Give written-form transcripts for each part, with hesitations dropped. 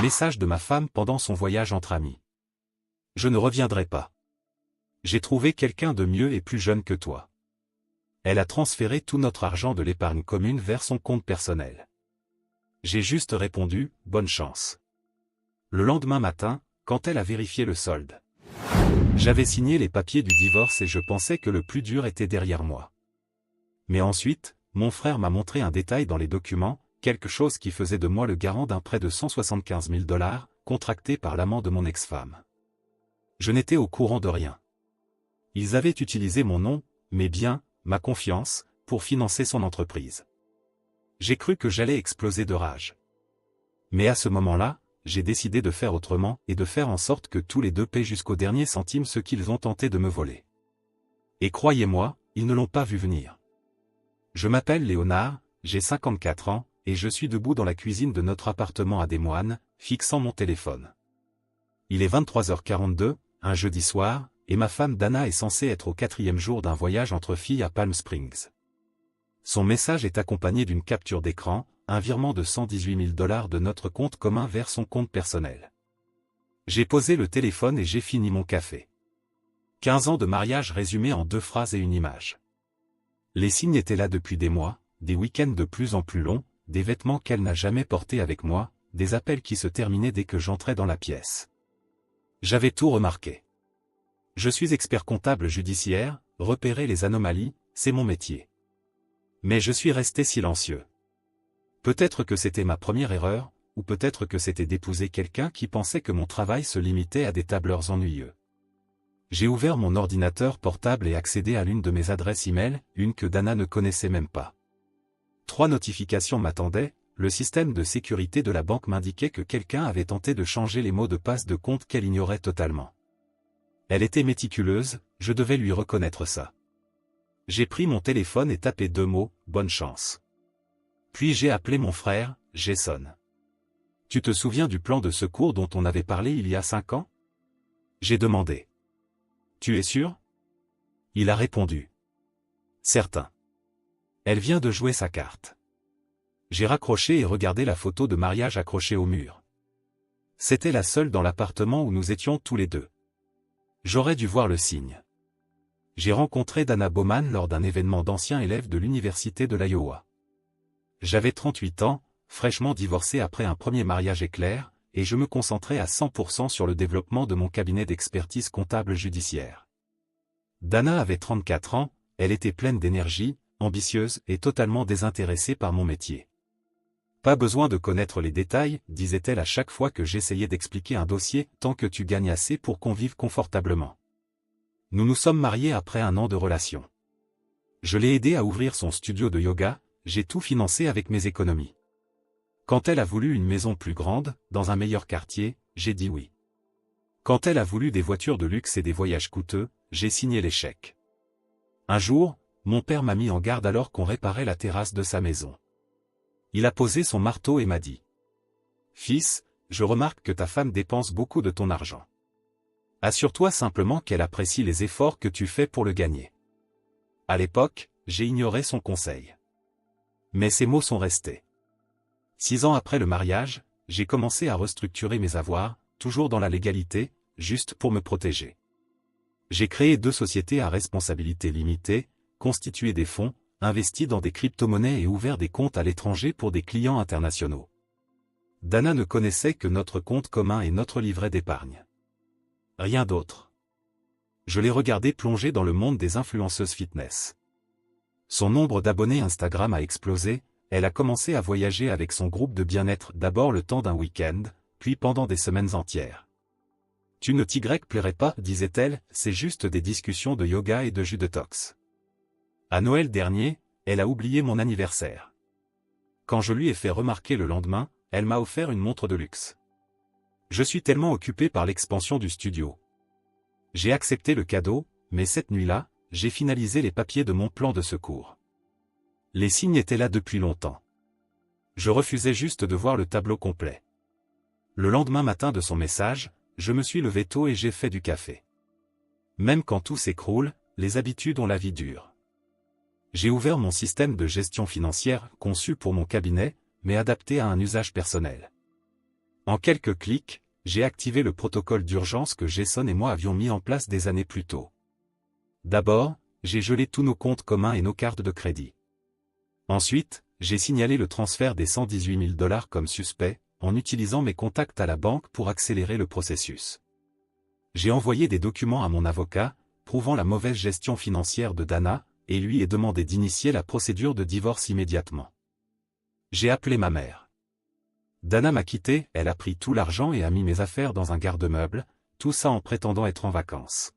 Message de ma femme pendant son voyage entre amis. Je ne reviendrai pas. J'ai trouvé quelqu'un de mieux et plus jeune que toi. Elle a transféré tout notre argent de l'épargne commune vers son compte personnel. J'ai juste répondu, bonne chance. Le lendemain matin, quand elle a vérifié le solde. J'avais signé les papiers du divorce et je pensais que le plus dur était derrière moi. Mais ensuite, mon frère m'a montré un détail dans les documents, quelque chose qui faisait de moi le garant d'un prêt de 175 000 $, contracté par l'amant de mon ex-femme. Je n'étais au courant de rien. Ils avaient utilisé mon nom, mes biens, ma confiance, pour financer son entreprise. J'ai cru que j'allais exploser de rage. Mais à ce moment-là, j'ai décidé de faire autrement et de faire en sorte que tous les deux paient jusqu'au dernier centime ce qu'ils ont tenté de me voler. Et croyez-moi, ils ne l'ont pas vu venir. Je m'appelle Léonard, j'ai 54 ans, et je suis debout dans la cuisine de notre appartement à Des Moines, fixant mon téléphone. Il est 23h42, un jeudi soir, et ma femme Dana est censée être au 4e jour d'un voyage entre filles à Palm Springs. Son message est accompagné d'une capture d'écran, un virement de 118 000 $ de notre compte commun vers son compte personnel. J'ai posé le téléphone et j'ai fini mon café. 15 ans de mariage résumés en 2 phrases et une image. Les signes étaient là depuis des mois, des week-ends de plus en plus longs, des vêtements qu'elle n'a jamais portés avec moi, des appels qui se terminaient dès que j'entrais dans la pièce. J'avais tout remarqué. Je suis expert comptable judiciaire, repérer les anomalies, c'est mon métier. Mais je suis resté silencieux. Peut-être que c'était ma première erreur, ou peut-être que c'était d'épouser quelqu'un qui pensait que mon travail se limitait à des tableurs ennuyeux. J'ai ouvert mon ordinateur portable et accédé à l'une de mes adresses e-mail, une que Dana ne connaissait même pas. 3 notifications m'attendaient, le système de sécurité de la banque m'indiquait que quelqu'un avait tenté de changer les mots de passe de compte qu'elle ignorait totalement. Elle était méticuleuse, je devais lui reconnaître ça. J'ai pris mon téléphone et tapé 2 mots, bonne chance. Puis j'ai appelé mon frère, Jason. Tu te souviens du plan de secours dont on avait parlé il y a 5 ans? J'ai demandé. Tu es sûr? Il a répondu. Certain. Elle vient de jouer sa carte. J'ai raccroché et regardé la photo de mariage accrochée au mur. C'était la seule dans l'appartement où nous étions tous les deux. J'aurais dû voir le signe. J'ai rencontré Dana Bowman lors d'un événement d'anciens élèves de l'université de l'Iowa. J'avais 38 ans, fraîchement divorcé après un premier mariage éclair, et je me concentrais à 100% sur le développement de mon cabinet d'expertise comptable judiciaire. Dana avait 34 ans, elle était pleine d'énergie, ambitieuse et totalement désintéressée par mon métier. Pas besoin de connaître les détails, disait-elle à chaque fois que j'essayais d'expliquer un dossier, tant que tu gagnes assez pour qu'on vive confortablement. Nous nous sommes mariés après 1 an de relation. Je l'ai aidé à ouvrir son studio de yoga, j'ai tout financé avec mes économies. Quand elle a voulu une maison plus grande, dans un meilleur quartier, j'ai dit oui. Quand elle a voulu des voitures de luxe et des voyages coûteux, j'ai signé les chèques. Un jour, mon père m'a mis en garde alors qu'on réparait la terrasse de sa maison. Il a posé son marteau et m'a dit. Fils, je remarque que ta femme dépense beaucoup de ton argent. Assure-toi simplement qu'elle apprécie les efforts que tu fais pour le gagner. À l'époque, j'ai ignoré son conseil. Mais ces mots sont restés. 6 ans après le mariage, j'ai commencé à restructurer mes avoirs, toujours dans la légalité, juste pour me protéger. J'ai créé 2 sociétés à responsabilité limitée, constitué des fonds, investi dans des crypto-monnaies et ouvert des comptes à l'étranger pour des clients internationaux. Dana ne connaissait que notre compte commun et notre livret d'épargne. Rien d'autre. Je l'ai regardée plonger dans le monde des influenceuses fitness. Son nombre d'abonnés Instagram a explosé, elle a commencé à voyager avec son groupe de bien-être d'abord le temps d'un week-end, puis pendant des semaines entières. Tu ne t'y plairais pas, disait-elle, c'est juste des discussions de yoga et de jus de tox. À Noël dernier, elle a oublié mon anniversaire. Quand je lui ai fait remarquer le lendemain, elle m'a offert une montre de luxe. Je suis tellement occupé par l'expansion du studio. J'ai accepté le cadeau, mais cette nuit-là, j'ai finalisé les papiers de mon plan de secours. Les signes étaient là depuis longtemps. Je refusais juste de voir le tableau complet. Le lendemain matin de son message, je me suis levé tôt et j'ai fait du café. Même quand tout s'écroule, les habitudes ont la vie dure. J'ai ouvert mon système de gestion financière, conçu pour mon cabinet, mais adapté à un usage personnel. En quelques clics, j'ai activé le protocole d'urgence que Jason et moi avions mis en place des années plus tôt. D'abord, j'ai gelé tous nos comptes communs et nos cartes de crédit. Ensuite, j'ai signalé le transfert des 118 000 $ comme suspect, en utilisant mes contacts à la banque pour accélérer le processus. J'ai envoyé des documents à mon avocat, prouvant la mauvaise gestion financière de Dana, et lui ai demandé d'initier la procédure de divorce immédiatement. J'ai appelé ma mère. Dana m'a quitté, elle a pris tout l'argent et a mis mes affaires dans un garde-meuble, tout ça en prétendant être en vacances.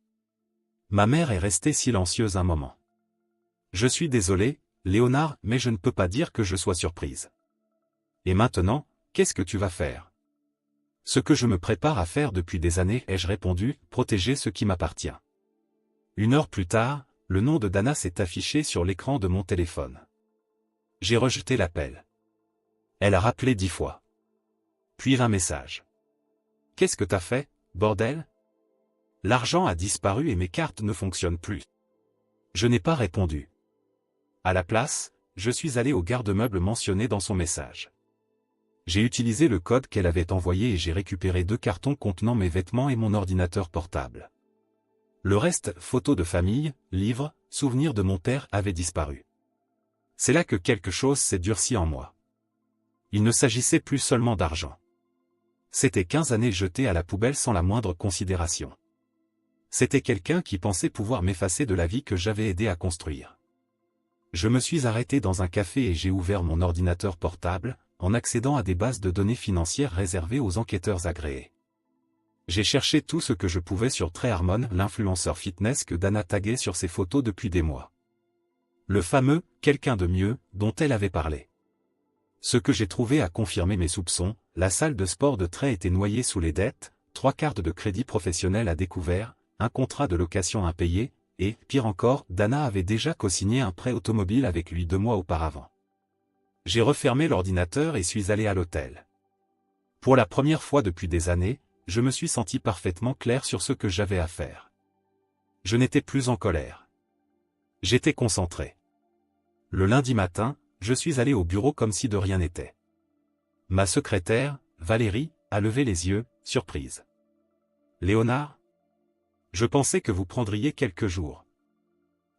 Ma mère est restée silencieuse un moment. Je suis désolé, Léonard, mais je ne peux pas dire que je sois surprise. Et maintenant, qu'est-ce que tu vas faire? Ce que je me prépare à faire depuis des années, ai-je répondu, protéger ce qui m'appartient. 1 heure plus tard, le nom de Dana s'est affiché sur l'écran de mon téléphone. J'ai rejeté l'appel. Elle a rappelé 10 fois. Puis un message. Qu'est-ce que t'as fait, bordel? L'argent a disparu et mes cartes ne fonctionnent plus. Je n'ai pas répondu. À la place, je suis allé au garde-meuble mentionné dans son message. J'ai utilisé le code qu'elle avait envoyé et j'ai récupéré 2 cartons contenant mes vêtements et mon ordinateur portable. Le reste, photos de famille, livres, souvenirs de mon père, avait disparu. C'est là que quelque chose s'est durci en moi. Il ne s'agissait plus seulement d'argent. C'était 15 années jetées à la poubelle sans la moindre considération. C'était quelqu'un qui pensait pouvoir m'effacer de la vie que j'avais aidé à construire. Je me suis arrêté dans un café et j'ai ouvert mon ordinateur portable, en accédant à des bases de données financières réservées aux enquêteurs agréés. J'ai cherché tout ce que je pouvais sur Trey Harmon, l'influenceur fitness que Dana taguait sur ses photos depuis des mois. Le fameux « quelqu'un de mieux » dont elle avait parlé. Ce que j'ai trouvé a confirmé mes soupçons, la salle de sport de Trey était noyée sous les dettes, 3 cartes de crédit professionnel à découvert, un contrat de location impayé, et, pire encore, Dana avait déjà co-signé un prêt automobile avec lui 2 mois auparavant. J'ai refermé l'ordinateur et suis allé à l'hôtel. Pour la première fois depuis des années, je me suis senti parfaitement clair sur ce que j'avais à faire. Je n'étais plus en colère. J'étais concentré. Le lundi matin, je suis allé au bureau comme si de rien n'était. Ma secrétaire, Valérie, a levé les yeux, surprise. « Léonard ? Je pensais que vous prendriez quelques jours. »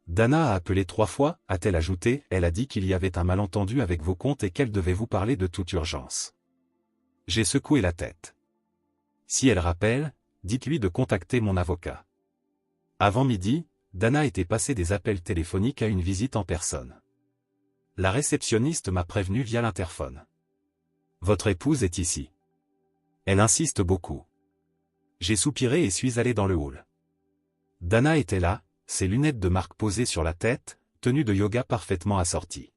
Dana a appelé 3 fois, a-t-elle ajouté, elle a dit qu'il y avait un malentendu avec vos comptes et qu'elle devait vous parler de toute urgence. J'ai secoué la tête. Si elle rappelle, dites-lui de contacter mon avocat. Avant midi, Dana était passée des appels téléphoniques à une visite en personne. La réceptionniste m'a prévenu via l'interphone. Votre épouse est ici. Elle insiste beaucoup. J'ai soupiré et suis allé dans le hall. Dana était là, ses lunettes de marque posées sur la tête, tenue de yoga parfaitement assortie.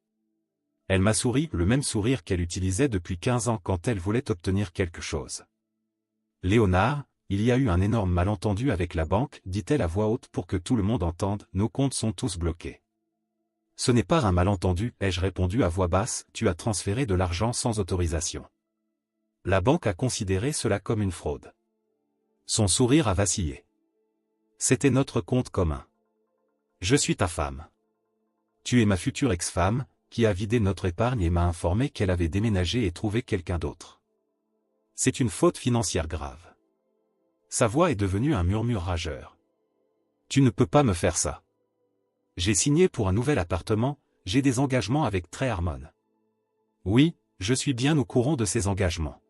Elle m'a souri, le même sourire qu'elle utilisait depuis 15 ans quand elle voulait obtenir quelque chose. Léonard, il y a eu un énorme malentendu avec la banque, dit-elle à voix haute pour que tout le monde entende, nos comptes sont tous bloqués. Ce n'est pas un malentendu, ai-je répondu à voix basse, tu as transféré de l'argent sans autorisation. La banque a considéré cela comme une fraude. Son sourire a vacillé. C'était notre compte commun. Je suis ta femme. Tu es ma future ex-femme, qui a vidé notre épargne et m'a informé qu'elle avait déménagé et trouvé quelqu'un d'autre. C'est une faute financière grave. Sa voix est devenue un murmure rageur. Tu ne peux pas me faire ça. J'ai signé pour un nouvel appartement, j'ai des engagements avec Trey Harmon. Oui, je suis bien au courant de ces engagements.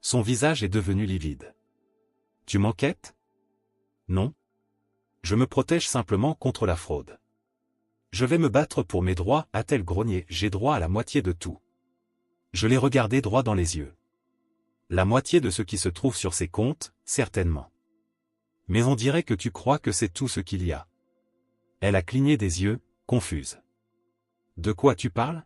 Son visage est devenu livide. Tu m'enquêtes? Non. Je me protège simplement contre la fraude. Je vais me battre pour mes droits, a-t-elle grogné, j'ai droit à la moitié de tout. Je l'ai regardé droit dans les yeux. La moitié de ce qui se trouve sur ses comptes, certainement. Mais on dirait que tu crois que c'est tout ce qu'il y a. Elle a cligné des yeux, confuse. De quoi tu parles?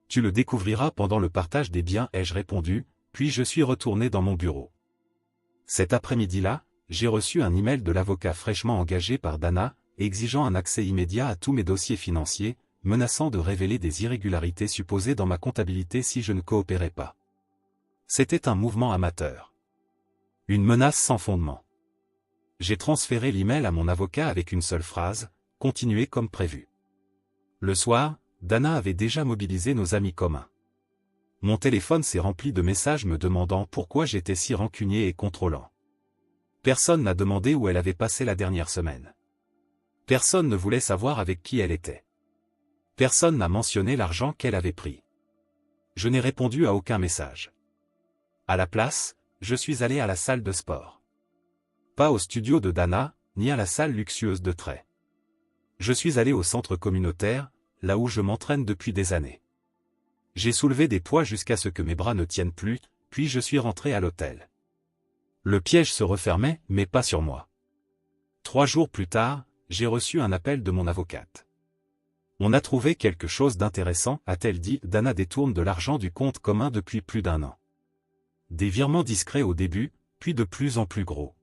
Tu le découvriras pendant le partage des biens, ai-je répondu, puis je suis retourné dans mon bureau. Cet après-midi-là, j'ai reçu un email de l'avocat fraîchement engagé par Dana, exigeant un accès immédiat à tous mes dossiers financiers, menaçant de révéler des irrégularités supposées dans ma comptabilité si je ne coopérais pas. C'était un mouvement amateur. Une menace sans fondement. J'ai transféré l'email à mon avocat avec une seule phrase, « Continuez comme prévu ». Le soir, Dana avait déjà mobilisé nos amis communs. Mon téléphone s'est rempli de messages me demandant pourquoi j'étais si rancunier et contrôlant. Personne n'a demandé où elle avait passé la dernière semaine. Personne ne voulait savoir avec qui elle était. Personne n'a mentionné l'argent qu'elle avait pris. Je n'ai répondu à aucun message. À la place, je suis allé à la salle de sport. Pas au studio de Dana, ni à la salle luxueuse de Trey. Je suis allé au centre communautaire, là où je m'entraîne depuis des années. J'ai soulevé des poids jusqu'à ce que mes bras ne tiennent plus, puis je suis rentré à l'hôtel. Le piège se refermait, mais pas sur moi. 3 jours plus tard, j'ai reçu un appel de mon avocate. On a trouvé quelque chose d'intéressant, a-t-elle dit. Dana détourne de l'argent du compte commun depuis plus d'1 an. Des virements discrets au début, puis de plus en plus gros.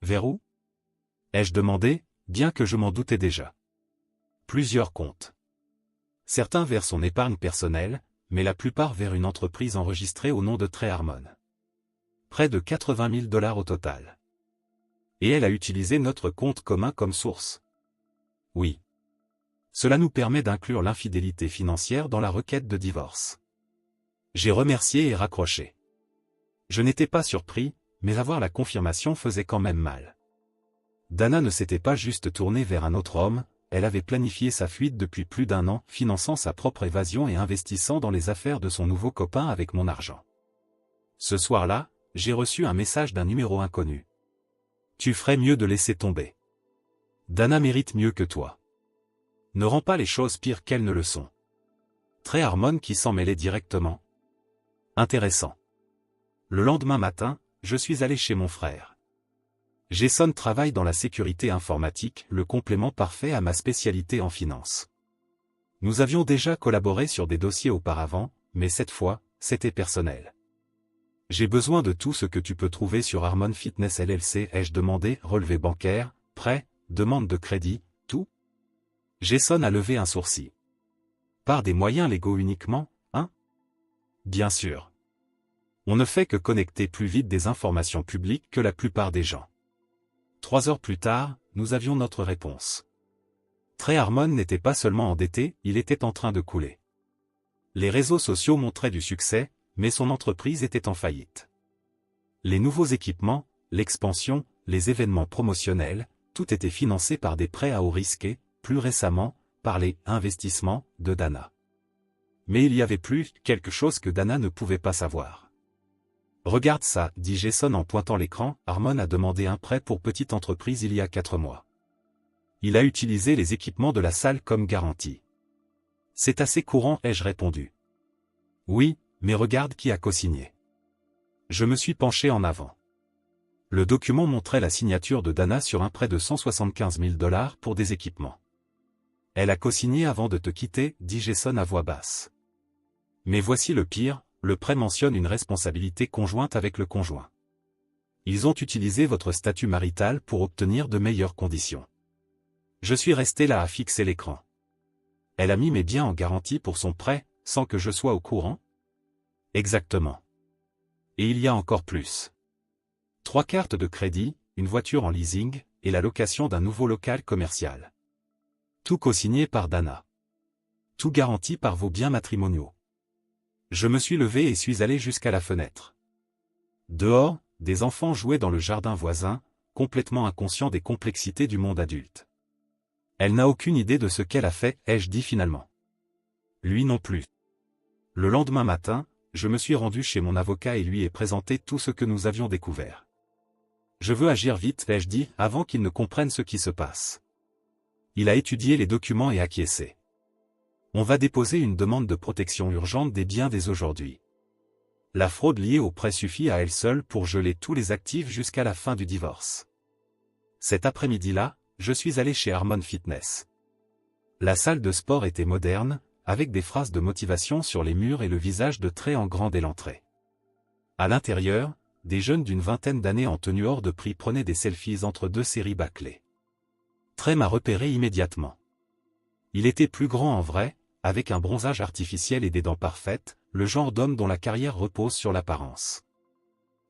Vers où? Ai-je demandé, bien que je m'en doutais déjà. Plusieurs comptes. Certains vers son épargne personnelle, mais la plupart vers une entreprise enregistrée au nom de Trey Harmon. Près de 80 000 $ au total. Et elle a utilisé notre compte commun comme source. Oui. Cela nous permet d'inclure l'infidélité financière dans la requête de divorce. J'ai remercié et raccroché. Je n'étais pas surpris, mais avoir la confirmation faisait quand même mal. Dana ne s'était pas juste tournée vers un autre homme, elle avait planifié sa fuite depuis plus d'1 an, finançant sa propre évasion et investissant dans les affaires de son nouveau copain avec mon argent. Ce soir-là, j'ai reçu un message d'un numéro inconnu. Tu ferais mieux de laisser tomber. Dana mérite mieux que toi. Ne rends pas les choses pires qu'elles ne le sont. Trey Harmon qui s'en mêlait directement. Intéressant. Le lendemain matin, je suis allé chez mon frère. Jason travaille dans la sécurité informatique, le complément parfait à ma spécialité en finance. Nous avions déjà collaboré sur des dossiers auparavant, mais cette fois, c'était personnel. J'ai besoin de tout ce que tu peux trouver sur Harmon Fitness LLC. Ai-je demandé? Relevé bancaire, prêt, demande de crédit, tout? Jason a levé un sourcil. Par des moyens légaux uniquement, hein? Bien sûr. On ne fait que connecter plus vite des informations publiques que la plupart des gens. 3 heures plus tard, nous avions notre réponse. Trey Harmon n'était pas seulement endetté, il était en train de couler. Les réseaux sociaux montraient du succès, mais son entreprise était en faillite. Les nouveaux équipements, l'expansion, les événements promotionnels, tout était financé par des prêts à haut risque et, plus récemment, par les « investissements » de Dana. Mais il y avait plus quelque chose que Dana ne pouvait pas savoir. Regarde ça, dit Jason en pointant l'écran. Harmon a demandé un prêt pour petite entreprise il y a 4 mois. Il a utilisé les équipements de la salle comme garantie. C'est assez courant, ai-je répondu. Oui, mais regarde qui a co-signé. Je me suis penché en avant. Le document montrait la signature de Dana sur un prêt de 175 000 $ pour des équipements. Elle a co-signé avant de te quitter, dit Jason à voix basse. Mais voici le pire. Le prêt mentionne une responsabilité conjointe avec le conjoint. Ils ont utilisé votre statut marital pour obtenir de meilleures conditions. Je suis resté là à fixer l'écran. Elle a mis mes biens en garantie pour son prêt, sans que je sois au courant? Exactement. Et il y a encore plus. 3 cartes de crédit, une voiture en leasing, et la location d'un nouveau local commercial. Tout co-signé par Dana. Tout garanti par vos biens matrimoniaux. Je me suis levé et suis allé jusqu'à la fenêtre. Dehors, des enfants jouaient dans le jardin voisin, complètement inconscients des complexités du monde adulte. Elle n'a aucune idée de ce qu'elle a fait, ai-je dit finalement. Lui non plus. Le lendemain matin, je me suis rendu chez mon avocat et lui ai présenté tout ce que nous avions découvert. Je veux agir vite, ai-je dit, avant qu'il ne comprenne ce qui se passe. Il a étudié les documents et acquiescé. On va déposer une demande de protection urgente des biens dès aujourd'hui. La fraude liée au prêt suffit à elle seule pour geler tous les actifs jusqu'à la fin du divorce. Cet après-midi-là, je suis allé chez Harmon Fitness. La salle de sport était moderne, avec des phrases de motivation sur les murs et le visage de Trey en grand dès l'entrée. À l'intérieur, des jeunes d'une vingtaine d'années en tenue hors de prix prenaient des selfies entre 2 séries bâclées. Trey m'a repéré immédiatement. Il était plus grand en vrai, avec un bronzage artificiel et des dents parfaites, le genre d'homme dont la carrière repose sur l'apparence.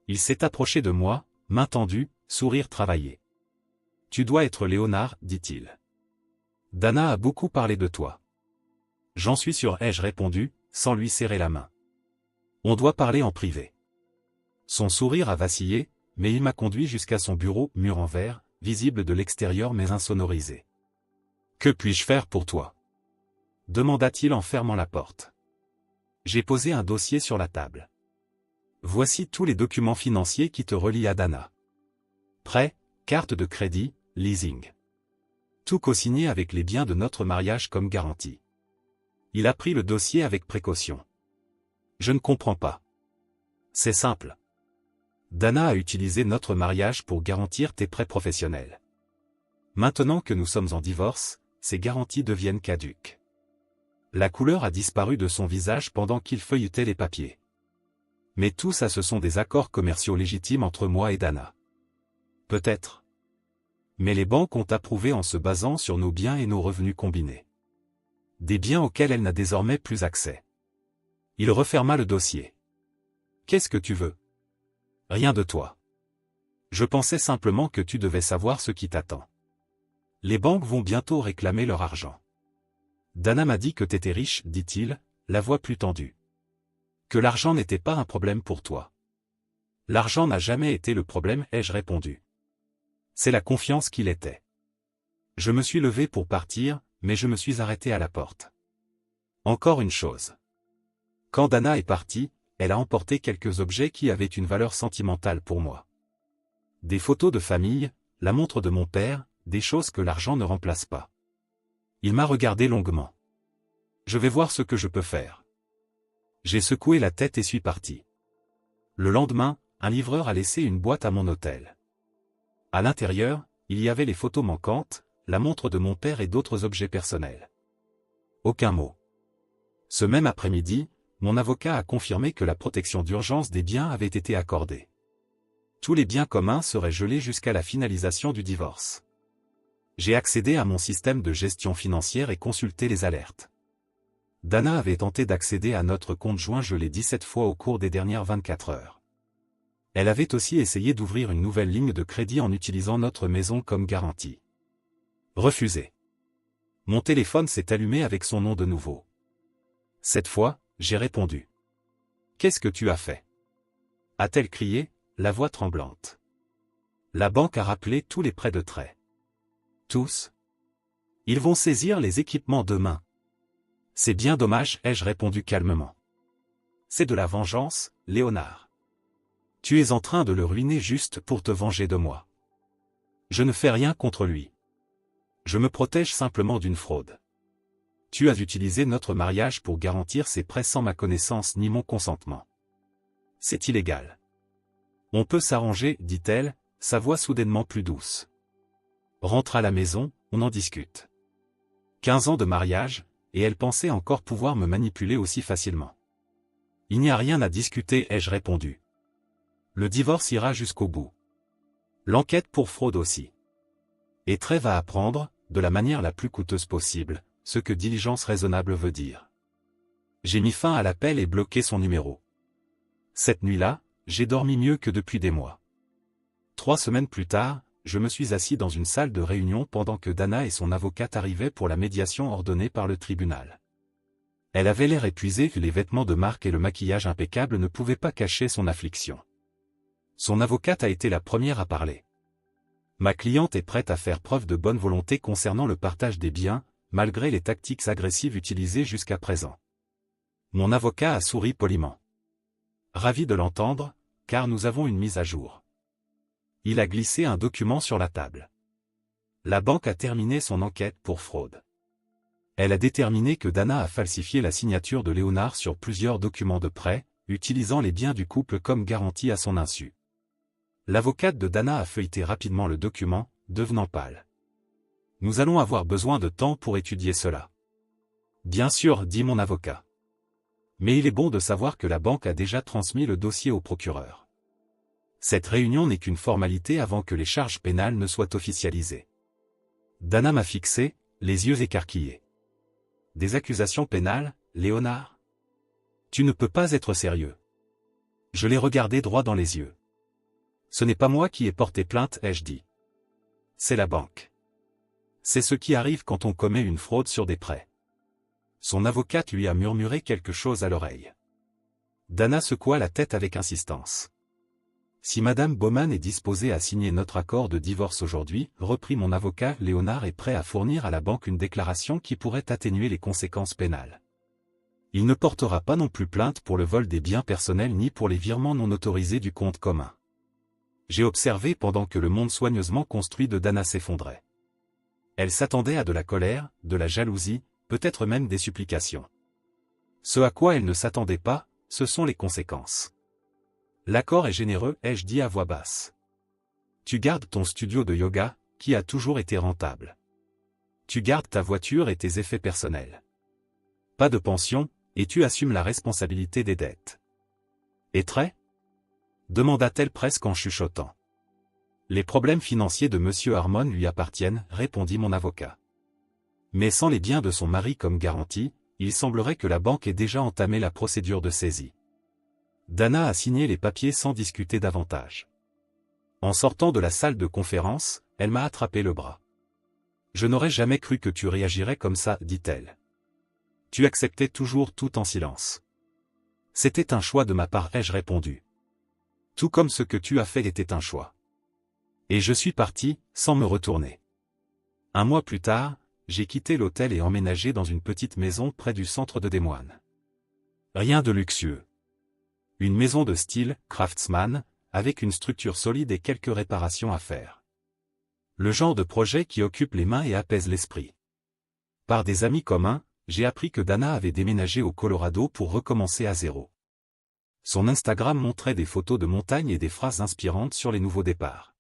Il s'est approché de moi, main tendue, sourire travaillé. « Tu dois être Léonard, dit-il. Dana a beaucoup parlé de toi. J'en suis sûr, ai-je répondu, sans lui serrer la main. On doit parler en privé. Son sourire a vacillé, mais il m'a conduit jusqu'à son bureau, mur en verre, visible de l'extérieur mais insonorisé. Que puis-je faire pour toi? Demanda-t-il en fermant la porte. J'ai posé un dossier sur la table. Voici tous les documents financiers qui te relient à Dana. Prêt, carte de crédit, leasing. Tout co-signé avec les biens de notre mariage comme garantie. Il a pris le dossier avec précaution. Je ne comprends pas. C'est simple. Dana a utilisé notre mariage pour garantir tes prêts professionnels. Maintenant que nous sommes en divorce, ces garanties deviennent caduques. La couleur a disparu de son visage pendant qu'il feuilletait les papiers. Mais tout ça, ce sont des accords commerciaux légitimes entre moi et Dana. Peut-être. Mais les banques ont approuvé en se basant sur nos biens et nos revenus combinés. Des biens auxquels elle n'a désormais plus accès. Il referma le dossier. Qu'est-ce que tu veux? Rien de toi. Je pensais simplement que tu devais savoir ce qui t'attend. Les banques vont bientôt réclamer leur argent. Dana m'a dit que t'étais riche, dit-il, la voix plus tendue. Que l'argent n'était pas un problème pour toi. L'argent n'a jamais été le problème, ai-je répondu. C'est la confiance qu'il était. Je me suis levé pour partir, mais je me suis arrêté à la porte. Encore une chose. Quand Dana est partie, elle a emporté quelques objets qui avaient une valeur sentimentale pour moi. Des photos de famille, la montre de mon père, des choses que l'argent ne remplace pas. Il m'a regardé longuement. Je vais voir ce que je peux faire. J'ai secoué la tête et suis parti. Le lendemain, un livreur a laissé une boîte à mon hôtel. À l'intérieur, il y avait les photos manquantes, la montre de mon père et d'autres objets personnels. Aucun mot. Ce même après-midi, mon avocat a confirmé que la protection d'urgence des biens avait été accordée. Tous les biens communs seraient gelés jusqu'à la finalisation du divorce. J'ai accédé à mon système de gestion financière et consulté les alertes. Dana avait tenté d'accéder à notre compte joint gelé 17 fois au cours des dernières 24 heures. Elle avait aussi essayé d'ouvrir une nouvelle ligne de crédit en utilisant notre maison comme garantie. Refusé. Mon téléphone s'est allumé avec son nom de nouveau. Cette fois, j'ai répondu. Qu'est-ce que tu as fait? A-t-elle crié, la voix tremblante. La banque a rappelé tous les prêts de trait. Tous? Ils vont saisir les équipements demain. C'est bien dommage, ai-je répondu calmement. C'est de la vengeance, Léonard. Tu es en train de le ruiner juste pour te venger de moi. Je ne fais rien contre lui. Je me protège simplement d'une fraude. Tu as utilisé notre mariage pour garantir ses prêts sans ma connaissance ni mon consentement. C'est illégal. On peut s'arranger, dit-elle, sa voix soudainement plus douce. Rentre à la maison, on en discute. 15 ans de mariage, et elle pensait encore pouvoir me manipuler aussi facilement. Il n'y a rien à discuter, ai-je répondu. Le divorce ira jusqu'au bout. L'enquête pour fraude aussi. Et Trey va apprendre, de la manière la plus coûteuse possible, ce que diligence raisonnable veut dire. J'ai mis fin à l'appel et bloqué son numéro. Cette nuit-là, j'ai dormi mieux que depuis des mois. 3 semaines plus tard, je me suis assis dans une salle de réunion pendant que Dana et son avocate arrivaient pour la médiation ordonnée par le tribunal. Elle avait l'air épuisée, les vêtements de marque et le maquillage impeccable ne pouvaient pas cacher son affliction. Son avocate a été la première à parler. Ma cliente est prête à faire preuve de bonne volonté concernant le partage des biens, malgré les tactiques agressives utilisées jusqu'à présent. Mon avocat a souri poliment. Ravi de l'entendre, car nous avons une mise à jour. Il a glissé un document sur la table. La banque a terminé son enquête pour fraude. Elle a déterminé que Dana a falsifié la signature de Léonard sur plusieurs documents de prêt, utilisant les biens du couple comme garantie à son insu. L'avocate de Dana a feuilleté rapidement le document, devenant pâle. Nous allons avoir besoin de temps pour étudier cela. Bien sûr, dit mon avocat. Mais il est bon de savoir que la banque a déjà transmis le dossier au procureur. Cette réunion n'est qu'une formalité avant que les charges pénales ne soient officialisées. Dana m'a fixé, les yeux écarquillés. Des accusations pénales, Léonard? Tu ne peux pas être sérieux. Je l'ai regardé droit dans les yeux. Ce n'est pas moi qui ai porté plainte, ai-je dit. C'est la banque. C'est ce qui arrive quand on commet une fraude sur des prêts. Son avocate lui a murmuré quelque chose à l'oreille. Dana secoua la tête avec insistance. Si Madame Bowman est disposée à signer notre accord de divorce aujourd'hui, reprit mon avocat, Léonard est prêt à fournir à la banque une déclaration qui pourrait atténuer les conséquences pénales. Il ne portera pas non plus plainte pour le vol des biens personnels ni pour les virements non autorisés du compte commun. J'ai observé pendant que le monde soigneusement construit de Dana s'effondrait. Elle s'attendait à de la colère, de la jalousie, peut-être même des supplications. Ce à quoi elle ne s'attendait pas, ce sont les conséquences. L'accord est généreux, ai-je dit à voix basse. Tu gardes ton studio de yoga, qui a toujours été rentable. Tu gardes ta voiture et tes effets personnels. Pas de pension, et tu assumes la responsabilité des dettes. Et très ? Demanda-t-elle presque en chuchotant. Les problèmes financiers de M. Harmon lui appartiennent, répondit mon avocat. Mais sans les biens de son mari comme garantie, il semblerait que la banque ait déjà entamé la procédure de saisie. Dana a signé les papiers sans discuter davantage. En sortant de la salle de conférence, elle m'a attrapé le bras. Je n'aurais jamais cru que tu réagirais comme ça, dit-elle. Tu acceptais toujours tout en silence. C'était un choix de ma part, ai-je répondu. Tout comme ce que tu as fait était un choix. Et je suis parti, sans me retourner. Un mois plus tard, j'ai quitté l'hôtel et emménagé dans une petite maison près du centre de Des Moines. Rien de luxueux. Une maison de style craftsman, avec une structure solide et quelques réparations à faire. Le genre de projet qui occupe les mains et apaise l'esprit. Par des amis communs, j'ai appris que Dana avait déménagé au Colorado pour recommencer à zéro. Son Instagram montrait des photos de montagnes et des phrases inspirantes sur les nouveaux départs.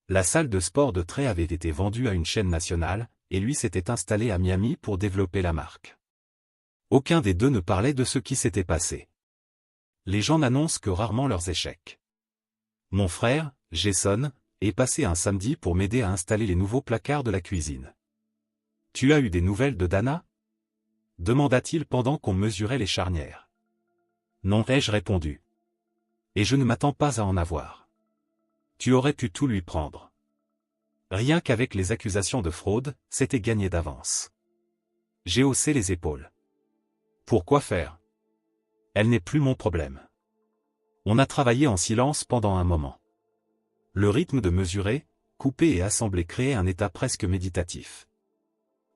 La salle de sport de Trey avait été vendue à une chaîne nationale, et lui s'était installé à Miami pour développer la marque. Aucun des deux ne parlait de ce qui s'était passé. Les gens n'annoncent que rarement leurs échecs. Mon frère, Jason, est passé un samedi pour m'aider à installer les nouveaux placards de la cuisine. « Tu as eu des nouvelles de Dana ?» demanda-t-il pendant qu'on mesurait les charnières. « Non, ai-je répondu. Et je ne m'attends pas à en avoir. Tu aurais pu tout lui prendre. » Rien qu'avec les accusations de fraude, c'était gagné d'avance. J'ai haussé les épaules. Pourquoi faire ? Elle n'est plus mon problème. On a travaillé en silence pendant un moment. Le rythme de mesurer, couper et assembler créait un état presque méditatif.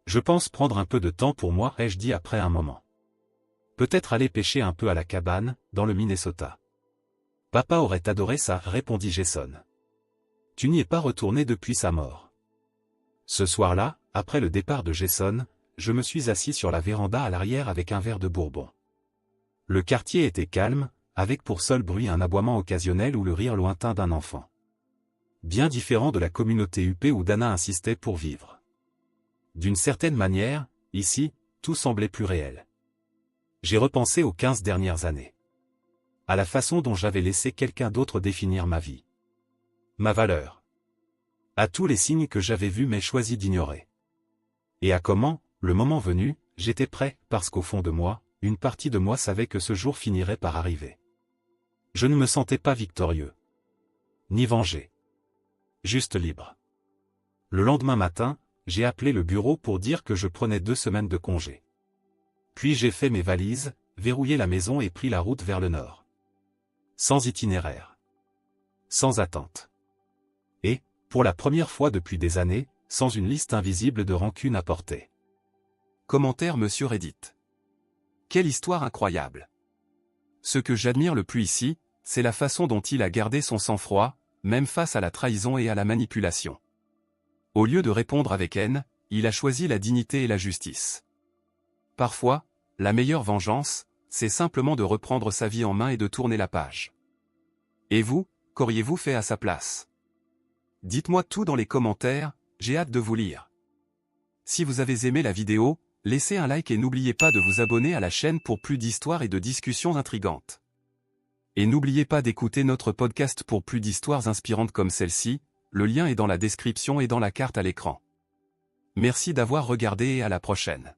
Je pense prendre un peu de temps pour moi, ai-je dit après un moment. Peut-être aller pêcher un peu à la cabane, dans le Minnesota. Papa aurait adoré ça, répondit Jason. Tu n'y es pas retourné depuis sa mort. Ce soir-là, après le départ de Jason, je me suis assis sur la véranda à l'arrière avec un verre de bourbon. Le quartier était calme, avec pour seul bruit un aboiement occasionnel ou le rire lointain d'un enfant. Bien différent de la communauté huppée où Dana insistait pour vivre. D'une certaine manière, ici, tout semblait plus réel. J'ai repensé aux 15 dernières années. À la façon dont j'avais laissé quelqu'un d'autre définir ma vie. Ma valeur. À tous les signes que j'avais vus mais choisi d'ignorer. Et à comment, le moment venu, j'étais prêt, parce qu'au fond de moi, une partie de moi savait que ce jour finirait par arriver. Je ne me sentais pas victorieux. Ni vengé. Juste libre. Le lendemain matin, j'ai appelé le bureau pour dire que je prenais 2 semaines de congé. Puis j'ai fait mes valises, verrouillé la maison et pris la route vers le nord. Sans itinéraire. Sans attente. Et, pour la première fois depuis des années, sans une liste invisible de rancunes à porter. Commentaire Monsieur Reddit. Quelle histoire incroyable. Ce que j'admire le plus ici, c'est la façon dont il a gardé son sang-froid, même face à la trahison et à la manipulation. Au lieu de répondre avec haine, il a choisi la dignité et la justice. Parfois, la meilleure vengeance, c'est simplement de reprendre sa vie en main et de tourner la page. Et vous, qu'auriez-vous fait à sa place? Dites-moi tout dans les commentaires, j'ai hâte de vous lire. Si vous avez aimé la vidéo, laissez un like et n'oubliez pas de vous abonner à la chaîne pour plus d'histoires et de discussions intrigantes. Et n'oubliez pas d'écouter notre podcast pour plus d'histoires inspirantes comme celle-ci, le lien est dans la description et dans la carte à l'écran. Merci d'avoir regardé et à la prochaine.